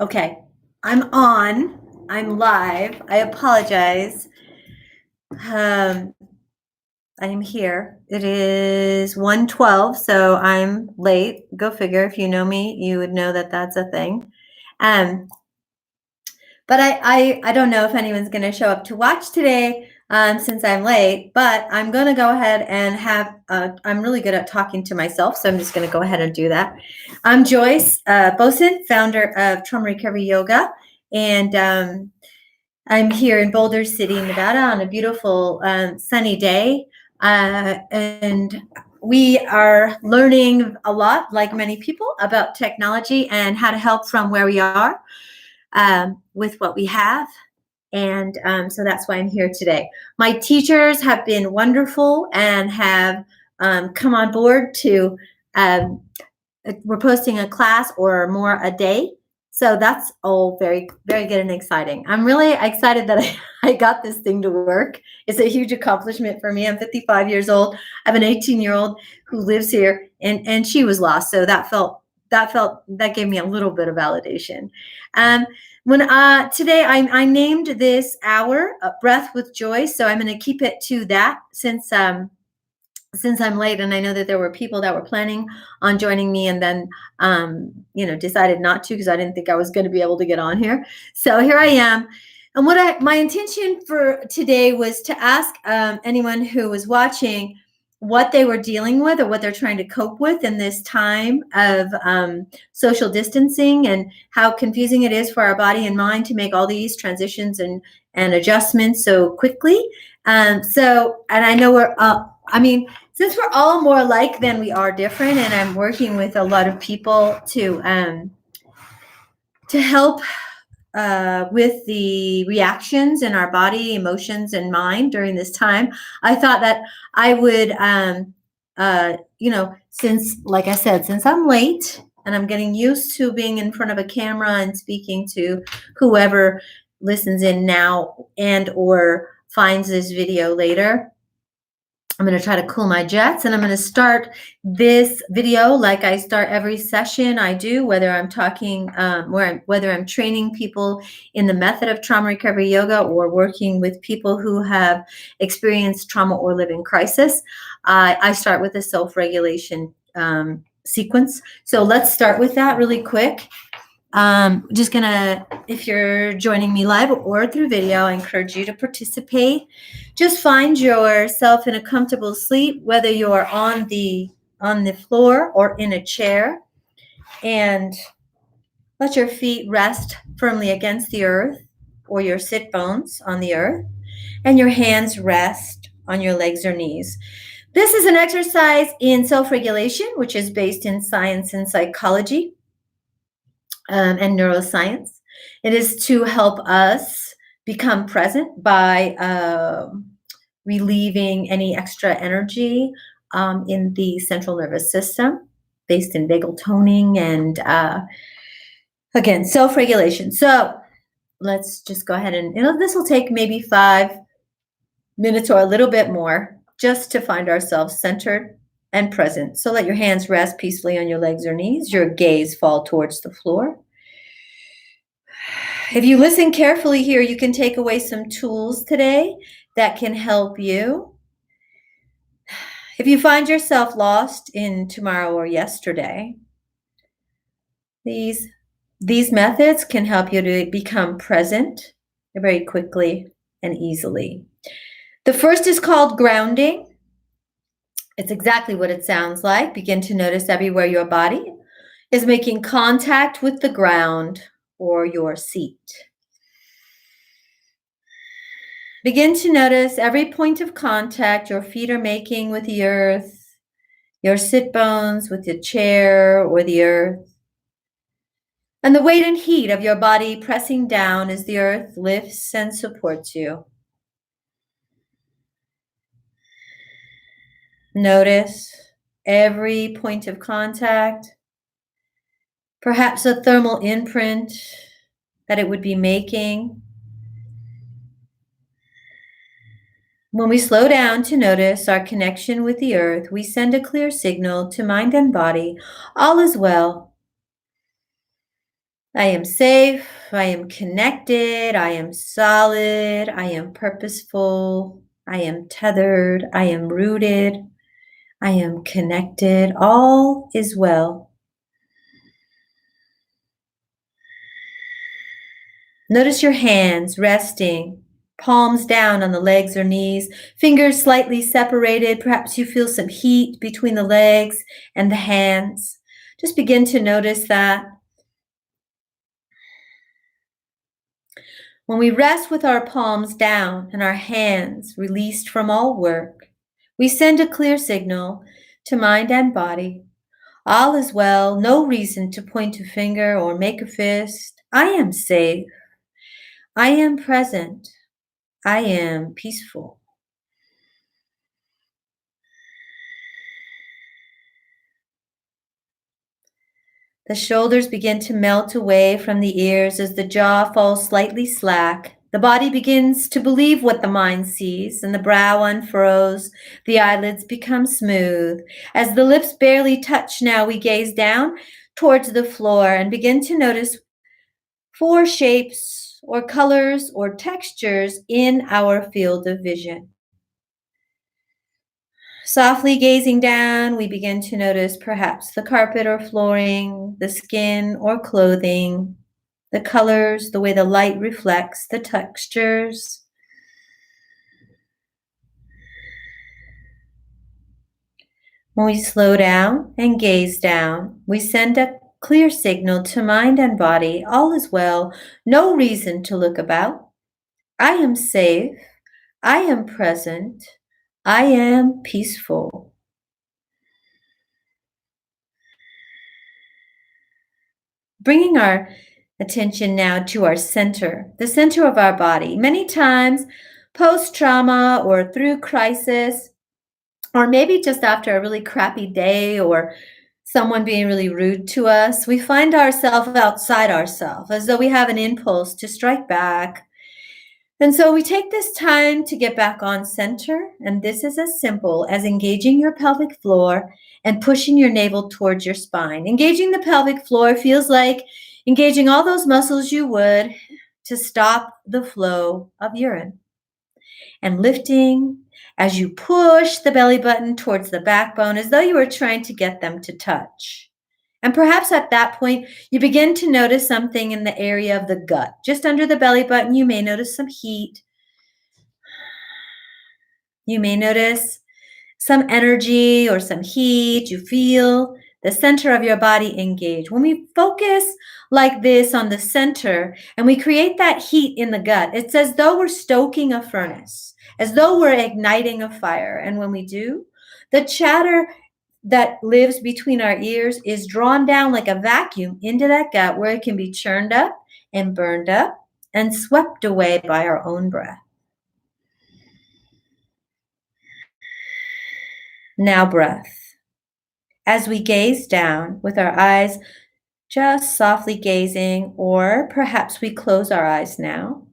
Okay, I'm on. I'm live. I apologize. Um, I'm here. It is 1:12, so I'm late. Go figure. If you know me, you would know that that's a thing. Um, but I don't know if anyone's going to show up to watch today since I'm late, but I'm going to go ahead and I'm really good at talking to myself, so I'm just going to go ahead and do that. I'm Joyce Boson, founder of Trauma Recovery Yoga, and I'm here in Boulder City, Nevada on a beautiful sunny day. And we are learning a lot, like many people, about technology and how to help from where we are with what we have. And so that's why I'm here today. My teachers have been wonderful and have come on board to, um, we're posting a class or more a day. So that's all very, very good and exciting. I'm really excited that I got this thing to work. It's a huge accomplishment for me. I'm 55 years old. I have an 18-year-old who lives here, and she was lost. So that gave me a little bit of validation. When today I named this hour Breath with Joyce, so I'm going to keep it to that since I'm late, and I know that there were people that were planning on joining me and then decided not to because I didn't think I was going to be able to get on here. So here I am. And my intention for today was to ask anyone who was watching what they were dealing with or what they're trying to cope with in this time of social distancing, and how confusing it is for our body and mind to make all these transitions and adjustments so quickly. And I know since we're all more alike than we are different, and I'm working with a lot of people to help with the reactions in our body, emotions, and mind during this time, I thought that I would, since, like I said, since I'm late and I'm getting used to being in front of a camera and speaking to whoever listens in now and or finds this video later, I'm going to try to cool my jets, and I'm going to start this video like I start every session I do, whether I'm talking, whether I'm training people in the method of trauma recovery yoga or working with people who have experienced trauma or live in crisis. I start with a self-regulation sequence. So let's start with that really quick. Just gonna, if you're joining me live or through video, I encourage you to participate. Just find yourself in a comfortable sleep, whether you're on the floor or in a chair, and let your feet rest firmly against the earth or your sit bones on the earth, and your hands rest on your legs or knees. This is an exercise in self-regulation, which is based in science and psychology. And neuroscience. It is to help us become present by relieving any extra energy in the central nervous system, based in vagal toning and, again, self-regulation. So let's just go ahead and this will take maybe 5 minutes or a little bit more just to find ourselves centered and present. So let your hands rest peacefully on your legs or knees, your gaze fall towards the floor. If you listen carefully here, you can take away some tools today that can help you. If you find yourself lost in tomorrow or yesterday, these methods can help you to become present very quickly and easily. The first is called grounding. It's exactly what it sounds like. Begin to notice everywhere your body is making contact with the ground or your seat. Begin to notice every point of contact your feet are making with the earth, your sit bones with the chair or the earth, and the weight and heat of your body pressing down as the earth lifts and supports you. Notice every point of contact, perhaps a thermal imprint that it would be making. When we slow down to notice our connection with the earth, we send a clear signal to mind and body, all is well. I am safe. I am connected. I am solid. I am purposeful. I am tethered. I am rooted. I am connected. All is well. Notice your hands resting, palms down on the legs or knees, fingers slightly separated. Perhaps you feel some heat between the legs and the hands. Just begin to notice that. When we rest with our palms down and our hands released from all work, we send a clear signal to mind and body. All is well, no reason to point a finger or make a fist. I am safe. I am present. I am peaceful. The shoulders begin to melt away from the ears as the jaw falls slightly slack. The body begins to believe what the mind sees, and the brow unfurrows. The eyelids become smooth. As the lips barely touch now, we gaze down towards the floor and begin to notice 4 shapes or colors or textures in our field of vision. Softly gazing down, we begin to notice perhaps the carpet or flooring, the skin or clothing, the colors, the way the light reflects, the textures. When we slow down and gaze down, we send a clear signal to mind and body. All is well, no reason to look about. I am safe. I am present. I am peaceful. Bringing our attention now to our center, the center of our body. Many times, post trauma or through crisis, or maybe just after a really crappy day or someone being really rude to us, we find ourselves outside ourselves, as though we have an impulse to strike back. And so we take this time to get back on center, and this is as simple as engaging your pelvic floor and pushing your navel towards your spine. Engaging the pelvic floor feels like engaging all those muscles you would to stop the flow of urine. And lifting as you push the belly button towards the backbone as though you were trying to get them to touch. And perhaps at that point, you begin to notice something in the area of the gut. Just under the belly button, you may notice some heat. You may notice some energy or some heat. You feel the center of your body engage. When we focus like this on the center and we create that heat in the gut, it's as though we're stoking a furnace, as though we're igniting a fire. And when we do, the chatter that lives between our ears is drawn down like a vacuum into that gut where it can be churned up and burned up and swept away by our own breath. Now breath. As we gaze down with our eyes just softly gazing, or perhaps we close our eyes now.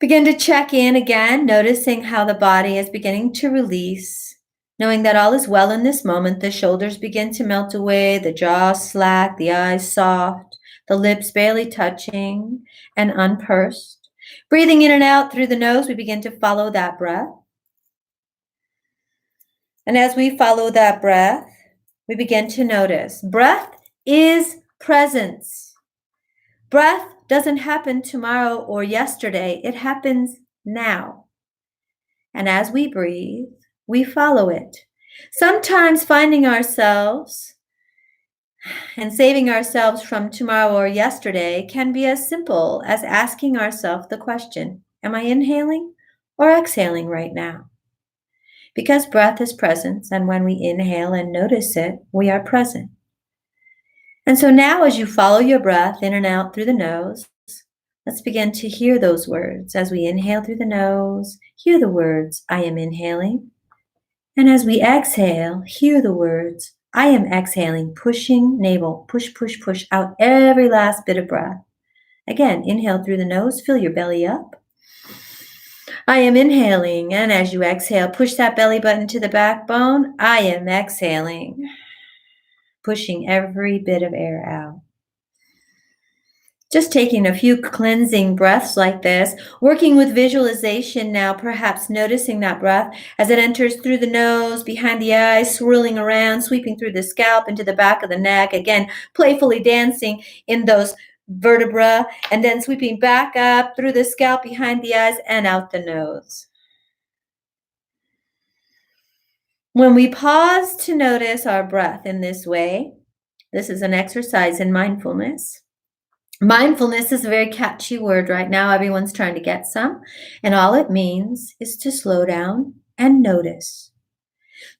Begin to check in again, noticing how the body is beginning to release, knowing that all is well in this moment. The shoulders begin to melt away, the jaw slack, the eyes soft, the lips barely touching and unpursed. Breathing in and out through the nose, we begin to follow that breath. And as we follow that breath, we begin to notice breath is presence. Breath doesn't happen tomorrow or yesterday. It happens now. And as we breathe, we follow it. Sometimes finding ourselves and saving ourselves from tomorrow or yesterday can be as simple as asking ourselves the question, am I inhaling or exhaling right now? Because breath is presence, and when we inhale and notice it, we are present. And so now as you follow your breath in and out through the nose, let's begin to hear those words. As we inhale through the nose, hear the words, I am inhaling. And as we exhale, hear the words, I am exhaling, pushing navel, push, push, push out every last bit of breath. Again, inhale through the nose, fill your belly up. I am inhaling, and as you exhale, push that belly button to the backbone. I am exhaling, pushing every bit of air out. Just taking a few cleansing breaths like this, working with visualization now, perhaps noticing that breath as it enters through the nose, behind the eyes, swirling around, sweeping through the scalp into the back of the neck, again, playfully dancing in those vertebra, and then sweeping back up through the scalp, behind the eyes, and out the nose. When we pause to notice our breath in this way, this is an exercise in mindfulness. Mindfulness is a very catchy word right now. Everyone's trying to get some. And all it means is to slow down and notice.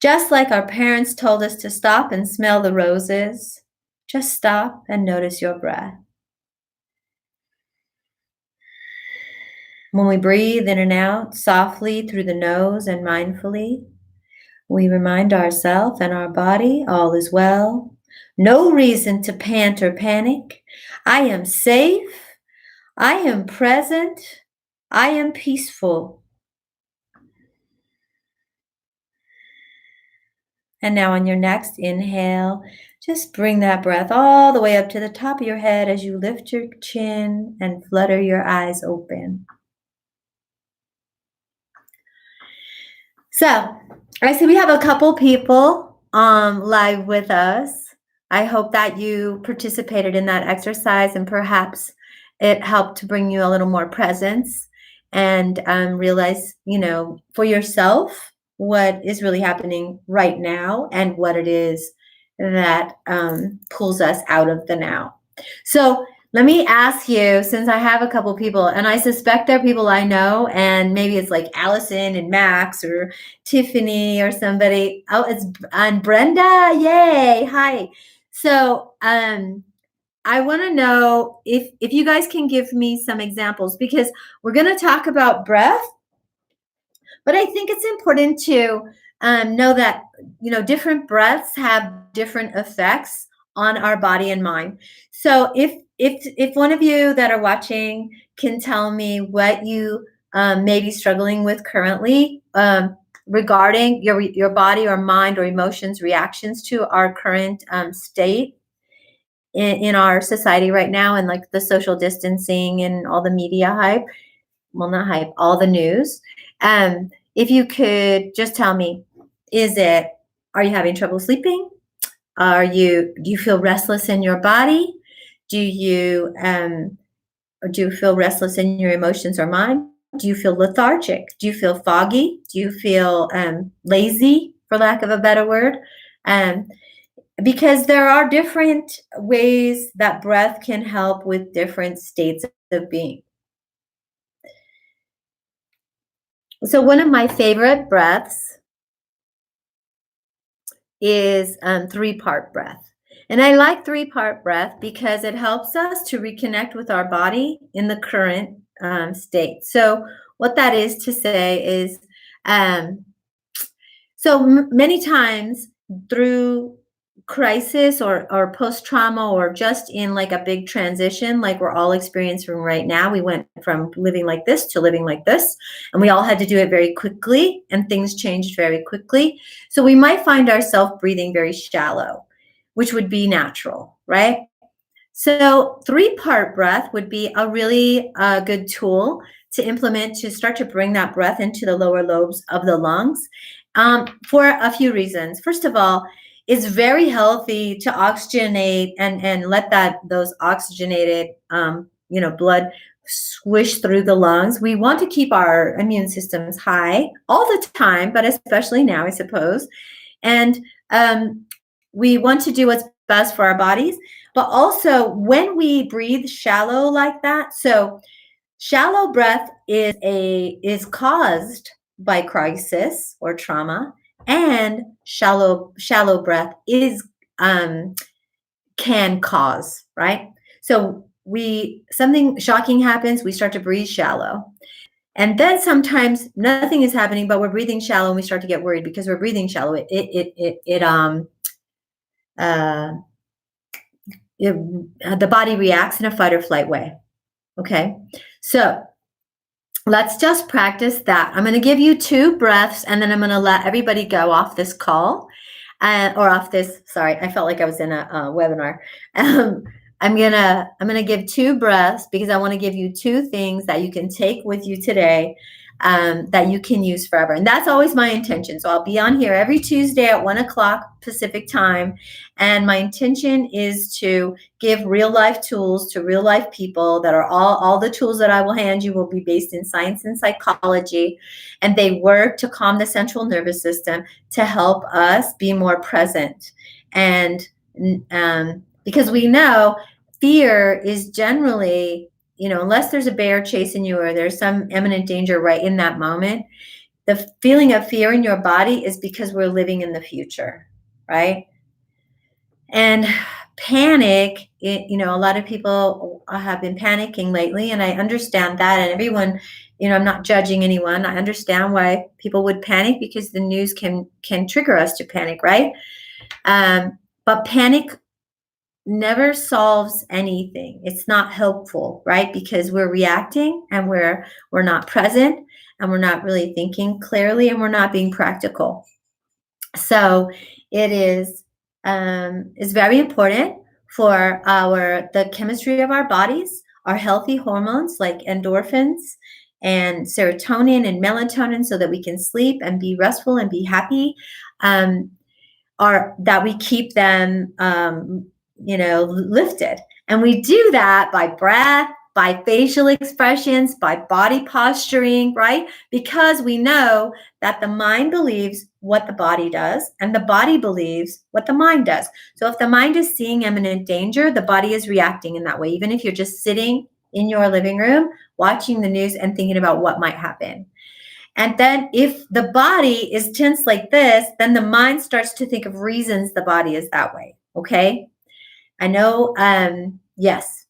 Just like our parents told us to stop and smell the roses, just stop and notice your breath. When we breathe in and out softly through the nose and mindfully, we remind ourselves and our body all is well. No reason to pant or panic. I am safe. I am present. I am peaceful. And now on your next inhale, just bring that breath all the way up to the top of your head as you lift your chin and flutter your eyes open. So I see we have a couple people live with us. I hope that you participated in that exercise and perhaps it helped to bring you a little more presence and realize, for yourself what is really happening right now and what it is that pulls us out of the now. So let me ask you, since I have a couple people, and I suspect they're people I know, and maybe it's like Allison and Max or Tiffany or somebody. Oh, it's and Brenda. Yay. Hi. So I want to know if you guys can give me some examples, because we're going to talk about breath, but I think it's important to know that, different breaths have different effects on our body and mind. So if one of you that are watching can tell me what you may be struggling with currently regarding your body or mind or emotions, reactions to our current state in our society right now, and like the social distancing and all the media hype, well, not hype, all the news. If you could just tell me, are you having trouble sleeping? Do you feel restless in your body? Do you feel restless in your emotions or mind? Do you feel lethargic? Do you feel foggy? Do you feel lazy, for lack of a better word? Because there are different ways that breath can help with different states of being. So one of my favorite breaths is 3-part breath. And I like 3-part breath because it helps us to reconnect with our body in the current state. So what that is to say is, many times through crisis or post-trauma, or just in like a big transition like we're all experiencing right now, we went from living like this to living like this, and we all had to do it very quickly, and things changed very quickly. So we might find ourselves breathing very shallow, which would be natural, right? So 3-part breath would be a really good tool to implement to start to bring that breath into the lower lobes of the lungs for a few reasons. First of all, it's very healthy to oxygenate and let those oxygenated blood swish through the lungs. We want to keep our immune systems high all the time, but especially now, I suppose. And we want to do what's best for our bodies. But also when we breathe shallow like that, so shallow breath is caused by crisis or trauma, and shallow breath is can cause, right? So something shocking happens, we start to breathe shallow. And then sometimes nothing is happening, but we're breathing shallow, and we start to get worried because we're breathing shallow. The body reacts in a fight or flight way. Okay, so let's just practice that. I'm going to give you 2 breaths, and then I'm going to let everybody go off this call, or off this. Sorry, I felt like I was in a webinar. I'm gonna give 2 breaths because I want to give you 2 things that you can take with you today, that you can use forever. And that's always my intention. So I'll be on here every Tuesday at 1 o'clock Pacific time. And my intention is to give real life tools to real life people that are all the tools that I will hand you will be based in science and psychology. And they work to calm the central nervous system to help us be more present. And because we know fear is generally, unless there's a bear chasing you or there's some imminent danger right in that moment, the feeling of fear in your body is because we're living in the future, right? And panic, a lot of people have been panicking lately, and I understand that. And everyone, I'm not judging anyone. I understand why people would panic because the news can trigger us to panic, right? But panic never solves anything. It's not helpful, right? Because we're reacting and we're not present and we're not really thinking clearly and we're not being practical. So it is very important for the chemistry of our bodies, our healthy hormones like endorphins and serotonin and melatonin, so that we can sleep and be restful and be happy. Are that we keep them lifted. And we do that by breath, by facial expressions, by body posturing, right? Because we know that the mind believes what the body does and the body believes what the mind does. So if the mind is seeing imminent danger, the body is reacting in that way, even if you're just sitting in your living room watching the news and thinking about what might happen. And then if the body is tense like this, then the mind starts to think of reasons the body is that way. Okay. I know. Yes.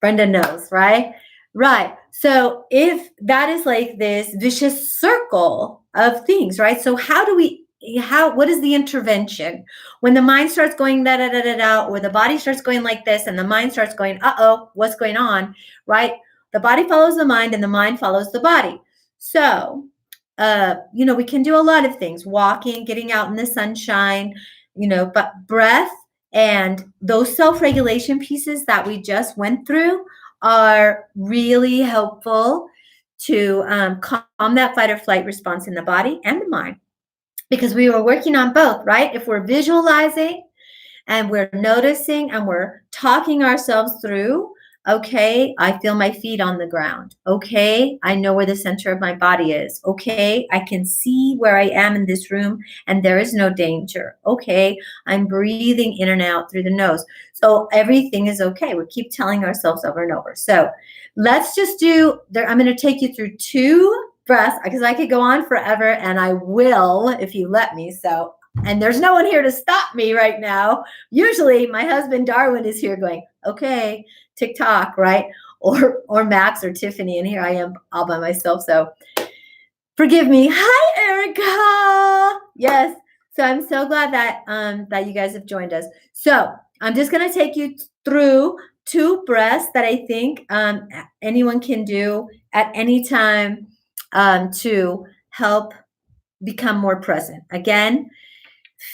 Brenda knows, right? Right. So if that is like this vicious circle of things, right? So what is the intervention? When the mind starts going da da da da da, or the body starts going like this and the mind starts going, uh-oh, what's going on, right? The body follows the mind and the mind follows the body. So, we can do a lot of things, walking, getting out in the sunshine, but breath and those self-regulation pieces that we just went through are really helpful to calm that fight or flight response in the body and the mind, because we were working on both, right? If we're visualizing and we're noticing and we're talking ourselves through, okay, I feel my feet on the ground. Okay, I know where the center of my body is. Okay, I can see where I am in this room and there is no danger. Okay, I'm breathing in and out through the nose. So everything is okay. We keep telling ourselves over and over. So let's just I'm going to take you through 2 breaths because I could go on forever, and I will if you let me. So, and there's no one here to stop me right now. Usually my husband Darwin is here going, okay, TikTok, right? Or Max or Tiffany, and here I am all by myself. So forgive me. Hi, Erica. Yes. So I'm so glad that you guys have joined us. So I'm just going to take you through 2 breaths that I think anyone can do at any time to help become more present. Again,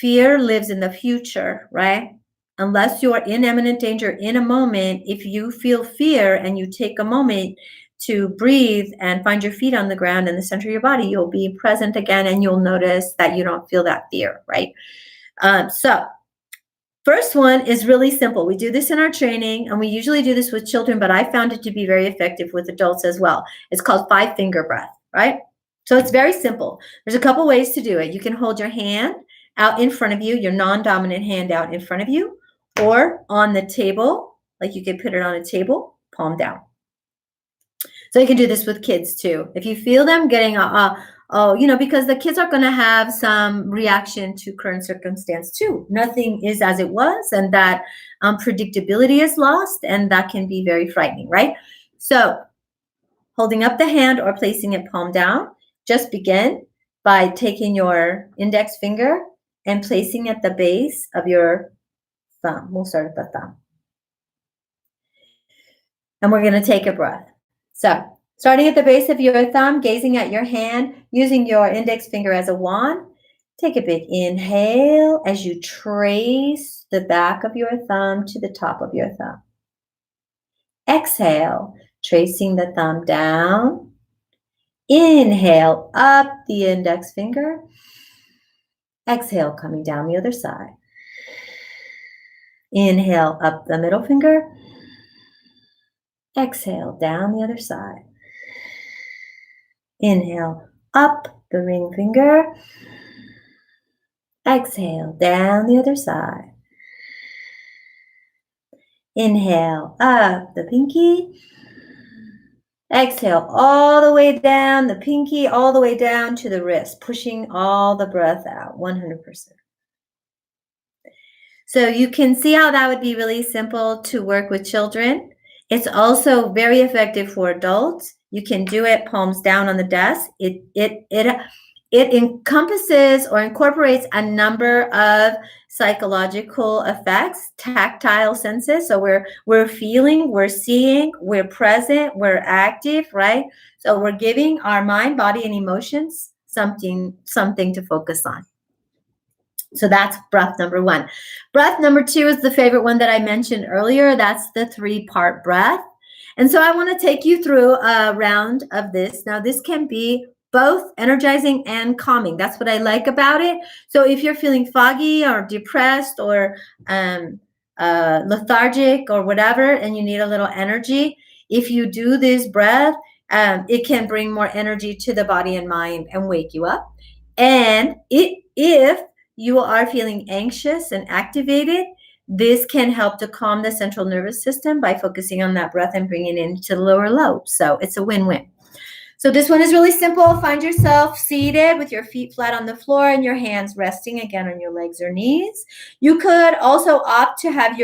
fear lives in the future, right? Unless you're in imminent danger in a moment, if you feel fear and you take a moment to breathe and find your feet on the ground in the center of your body, you'll be present again and you'll notice that you don't feel that fear, right? So first one is really simple. We do this in our training, and we usually do this with children, but I found it to be very effective with adults as well. It's called 5-finger breath, right? So it's very simple. There's a couple ways to do it. You can hold your hand out in front of you, your non-dominant hand out in front of you, or on the table, like you could put it on a table, palm down. So you can do this with kids too. If you feel them getting because the kids are going to have some reaction to current circumstance too. Nothing is as it was, and that predictability is lost, and that can be very frightening, right? So holding up the hand or placing it palm down, just begin by taking your index finger and placing at the base of your thumb. We'll start at the thumb. And we're going to take a breath. So starting at the base of your thumb, gazing at your hand, using your index finger as a wand, take a big inhale as you trace the back of your thumb to the top of your thumb. Exhale, tracing the thumb down. Inhale, up the index finger. Exhale, coming down the other side. Inhale, up the middle finger. Exhale, down the other side. Inhale, up the ring finger. Exhale, down the other side. Inhale, up the pinky. Exhale, all the way down the pinky, all the way down to the wrist, pushing all the breath out, 100%. So you can see how that would be really simple to work with children. It's also very effective for adults. You can do it palms down on the desk. It encompasses or incorporates a number of psychological effects, tactile senses. So we're feeling, we're seeing, we're present, we're active, right? So we're giving our mind, body, and emotions something to focus on. So that's breath number one. Breath number two is the favorite one that I mentioned earlier. That's the 3-part breath. And so I want to take you through a round of this. Now, this can be both energizing and calming. That's what I like about it. So if you're feeling foggy or depressed or lethargic or whatever, and you need a little energy, if you do this breath, it can bring more energy to the body and mind and wake you up. And if you are feeling anxious and activated, this can help to calm the central nervous system by focusing on that breath and bringing it into the lower lobes. So it's a win-win. So this one is really simple. Find yourself seated with your feet flat on the floor and your hands resting again on your legs or knees. You could also opt to have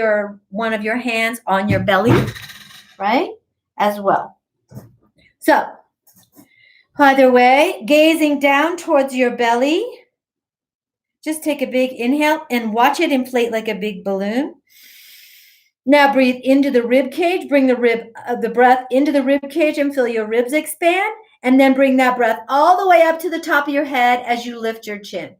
one of your hands on your belly, right, as well. So either way, gazing down towards your belly, just take a big inhale and watch it inflate like a big balloon. Now breathe into the rib cage, bring the breath into the rib cage and feel your ribs expand, and then bring that breath all the way up to the top of your head as you lift your chin.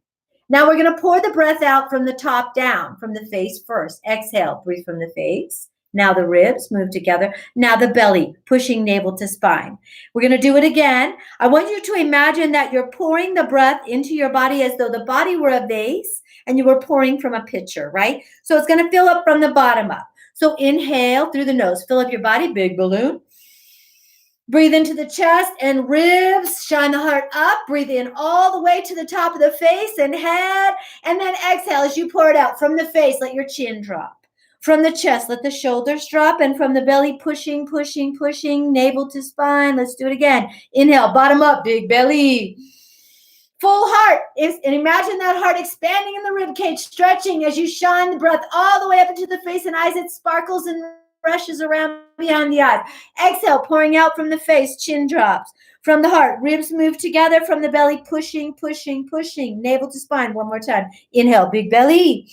Now we're going to pour the breath out from the top down, from the face first. Exhale, breathe from the face. Now the ribs move together. Now the belly, pushing navel to spine. We're going to do it again. I want you to imagine that you're pouring the breath into your body as though the body were a vase and you were pouring from a pitcher, right? So it's going to fill up from the bottom up. So inhale through the nose, fill up your body, big balloon. Breathe into the chest and ribs, shine the heart up, breathe in all the way to the top of the face and head, and then exhale as you pour it out from the face, let your chin drop. From the chest, let the shoulders drop, and from the belly, pushing, pushing, pushing, navel to spine. Let's do it again. Inhale, bottom up, big belly. Full heart, and imagine that heart expanding in the rib cage, stretching as you shine the breath all the way up into the face and eyes. It sparkles and rushes around behind the eyes. Exhale, pouring out from the face, chin drops. From the heart, ribs move together. From the belly, pushing, pushing, pushing, navel to spine. One more time. Inhale, big belly.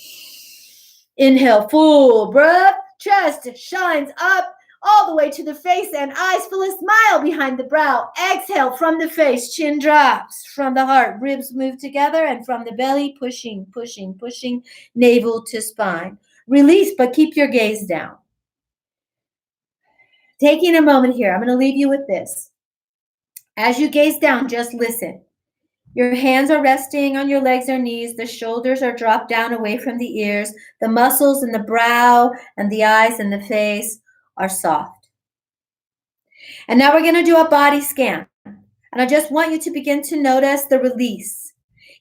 Inhale, full breath. Chest shines up all the way to the face and eyes full of smile behind the brow. Exhale from the face, chin drops. From the heart, ribs move together, and from the belly, pushing, pushing, pushing, navel to spine. Release, but keep your gaze down. Taking a moment here, I'm going to leave you with this. As you gaze down, just listen. Your hands are resting on your legs or knees. The shoulders are dropped down away from the ears. The muscles in the brow and the eyes and the face are soft. And now we're going to do a body scan. And I just want you to begin to notice the release.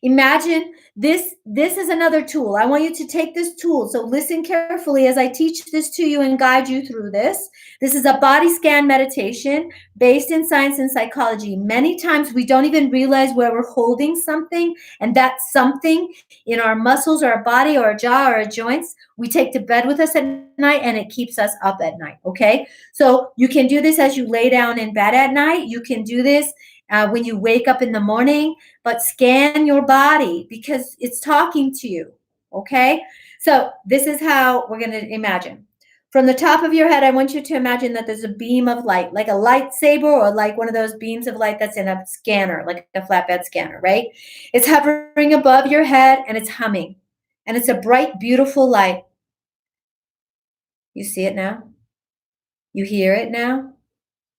Imagine this is another tool. I want you to take this tool. So listen carefully as I teach this to you and guide you through this. This is a body scan meditation based in science and psychology. Many times we don't even realize where we're holding something, and that something in our muscles or our body or our jaw or our joints, we take to bed with us at night and it keeps us up at night, okay? So you can do this as you lay down in bed at night. You can do this when you wake up in the morning, but scan your body because it's talking to you, okay? So this is how we're going to imagine. From the top of your head, I want you to imagine that there's a beam of light, like a lightsaber or like one of those beams of light that's in a scanner, like a flatbed scanner, right? It's hovering above your head and it's humming. And it's a bright, beautiful light. You see it now? You hear it now.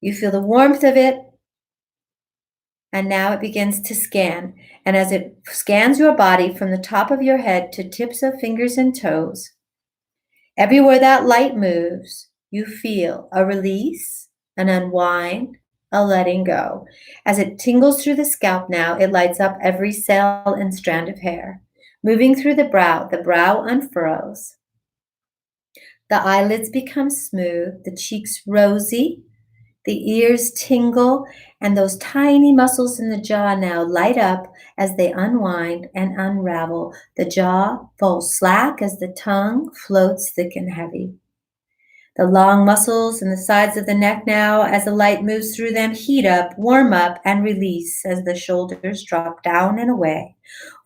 You feel the warmth of it. And now it begins to scan. And as it scans your body from the top of your head to tips of fingers and toes, everywhere that light moves, you feel a release, an unwind, a letting go. As it tingles through the scalp now, it lights up every cell and strand of hair. Moving through the brow unfurrows. The eyelids become smooth, the cheeks rosy, the ears tingle, and those tiny muscles in the jaw now light up as they unwind and unravel. The jaw falls slack as the tongue floats thick and heavy. The long muscles in the sides of the neck now, as the light moves through them, heat up, warm up, and release as the shoulders drop down and away.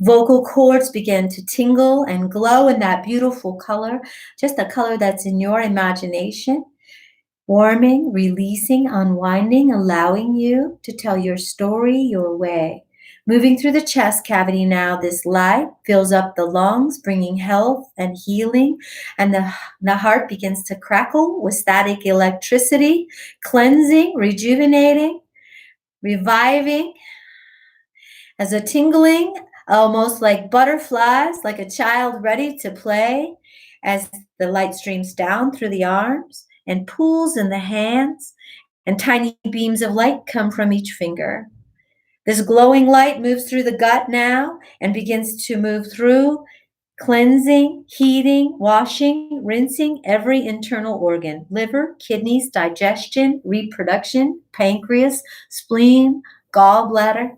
Vocal cords begin to tingle and glow in that beautiful color, just a color that's in your imagination. Warming, releasing, unwinding, allowing you to tell your story your way. Moving through the chest cavity now, this light fills up the lungs, bringing health and healing, and the heart begins to crackle with static electricity, cleansing, rejuvenating, reviving, as a tingling, almost like butterflies, like a child ready to play, as the light streams down through the arms and pools in the hands, and tiny beams of light come from each finger. This glowing light moves through the gut now and begins to move through, cleansing, heating, washing, rinsing every internal organ: liver, kidneys, digestion, reproduction, pancreas, spleen, gallbladder,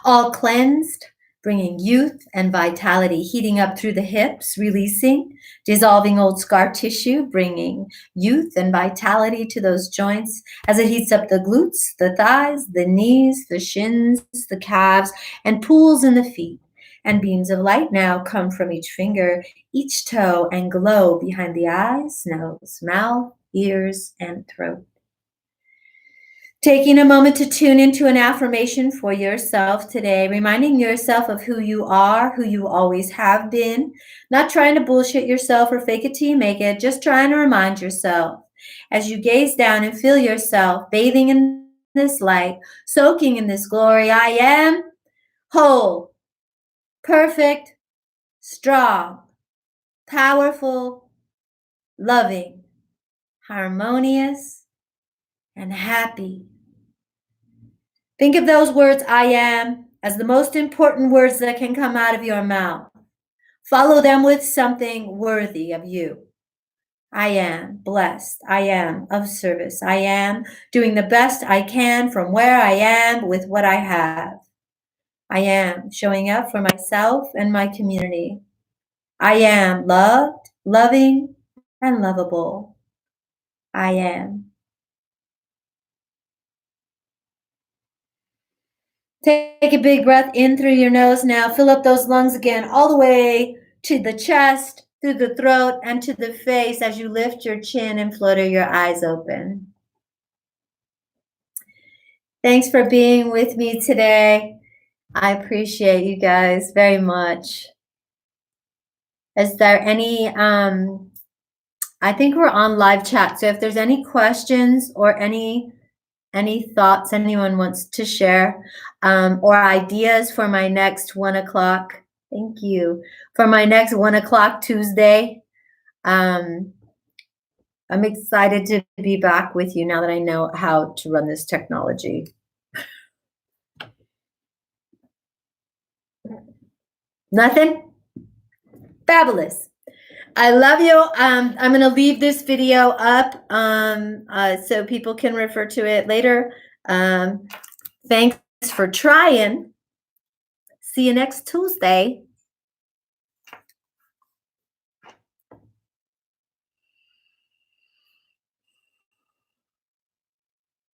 all cleansed, bringing youth and vitality, heating up through the hips, releasing, dissolving old scar tissue, bringing youth and vitality to those joints as it heats up the glutes, the thighs, the knees, the shins, the calves, and pools in the feet. And beams of light now come from each finger, each toe, and glow behind the eyes, nose, mouth, ears, and throat. Taking a moment to tune into an affirmation for yourself today, reminding yourself of who you are, who you always have been, not trying to bullshit yourself or fake it till you make it, just trying to remind yourself as you gaze down and feel yourself bathing in this light, soaking in this glory. I am whole, perfect, strong, powerful, loving, harmonious, and happy. Think of those words, I am, as the most important words that can come out of your mouth. Follow them with something worthy of you. I am blessed. I am of service. I am doing the best I can from where I am with what I have. I am showing up for myself and my community. I am loved, loving, and lovable. I am. Take a big breath in through your nose now. Fill up those lungs again, all the way to the chest, through the throat, and to the face as you lift your chin and flutter your eyes open. Thanks for being with me today. I appreciate you guys very much. Is there any, I think we're on live chat. So if there's any questions or any thoughts anyone wants to share, or ideas for my next 1 o'clock, thank you, for my next 1 o'clock Tuesday, I'm excited to be back with you now that I know how to run this technology. Nothing? Fabulous. I love you. I'm going to leave this video up so people can refer to it later. Thanks for trying. See you next Tuesday.